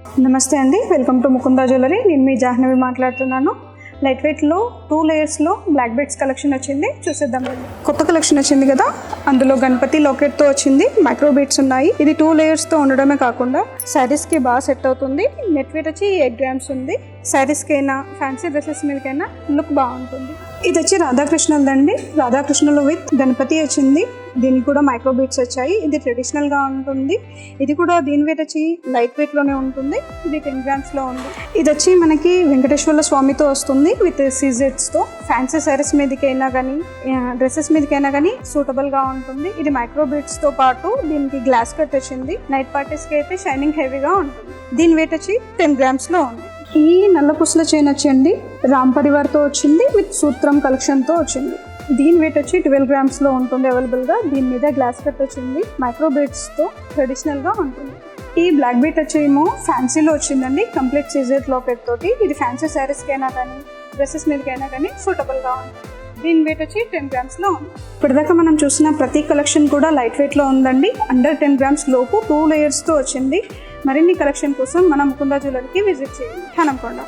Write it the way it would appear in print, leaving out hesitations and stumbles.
నమస్తే అండి, welcome to Mukunda jewellery. నేను మీ జాహ్నవి మాట్లాడుతున్నాను. లైట్ వెయిట్లో 2 లేయర్స్లో బ్లాక్ బీడ్స్ కలెక్షన్ వచ్చింది, చూసేద్దాం. కొత్త కలెక్షన్ వచ్చింది కదా, అందులో గణపతి లాకెట్తో వచ్చింది. మైక్రో బీడ్స్ ఉన్నాయి. ఇది 2 లేయర్స్తో ఉండడమే కాకుండా శారీస్కి బాగా సెట్ అవుతుంది. నెట్ వెయిట్ వచ్చి 8 గ్రామ్స్ ఉంది. శారీస్కైనా ఫ్యాన్సీ డ్రెస్సెస్ మీదకైనా లుక్ బాగుంటుంది. ఇది వచ్చి రాధాకృష్ణులదండి. రాధాకృష్ణులు విత్ గణపతి వచ్చింది. దీనికి కూడా మైక్రో బీడ్స్ వచ్చాయి. ఇది ట్రెడిషనల్గా ఉంటుంది. ఇది కూడా దీని వెయిట్ వచ్చి లైట్ వెయిట్లోనే ఉంటుంది. ఇది 10 గ్రామ్స్లో ఉంది. ఇది వచ్చి మనకి వెంకటేశ్వర్ల స్వామితో వస్తుంది విత్ సీజెట్స్తో. ఫ్యాన్సీ శారీస్ మీదకైనా కానీ డ్రెస్సెస్ మీదకైనా కానీ సూటబుల్గా ఉంటుంది. ఇది మైక్రో బీడ్స్తో పాటు దీనికి గ్లాస్ కట్ వచ్చింది. నైట్ పార్టీస్కి అయితే షైనింగ్ హెవీగా ఉంటుంది. దీని వెయిట్ వచ్చి 10 గ్రామ్స్లో ఉంది. ఈ నల్ల పుసల చైన్ వచ్చండి రామ్ పరివార్తో వచ్చింది విత్ సూత్రం కలెక్షన్తో వచ్చింది. దీని వెయిట్ వచ్చి 12 గ్రామ్స్లో ఉంటుంది అవైలబుల్గా. దీని మీద గ్లాస్ కట్ వచ్చింది. మైక్రో బీడ్స్తో ట్రెడిషనల్గా ఉంటుంది. ఈ బ్లాక్ బీట్ వచ్చేమో ఫ్యాన్సీలో వచ్చిందండి, కంప్లీట్ సీజెట్ లాకెట్ తోటి. ఇది ఫ్యాన్సీ శారీస్కైనా కానీ డ్రెస్సెస్ మీదకైనా కానీ సూటబుల్గా ఉంటుంది. దీని వెయిట్ వచ్చి 10 గ్రామ్స్లో ఉంది. ఇప్పటిదాకా మనం చూసిన ప్రతి కలెక్షన్ కూడా లైట్ వెయిట్లో ఉందండి. అండర్ 10 గ్రామ్స్ లోపు 2 లేయర్స్తో వచ్చింది. మరిన్ని కలెక్షన్ కోసం మనం ముకుందా జ్యువెలరీకి విజిట్ చేయండి, హనంకొండ.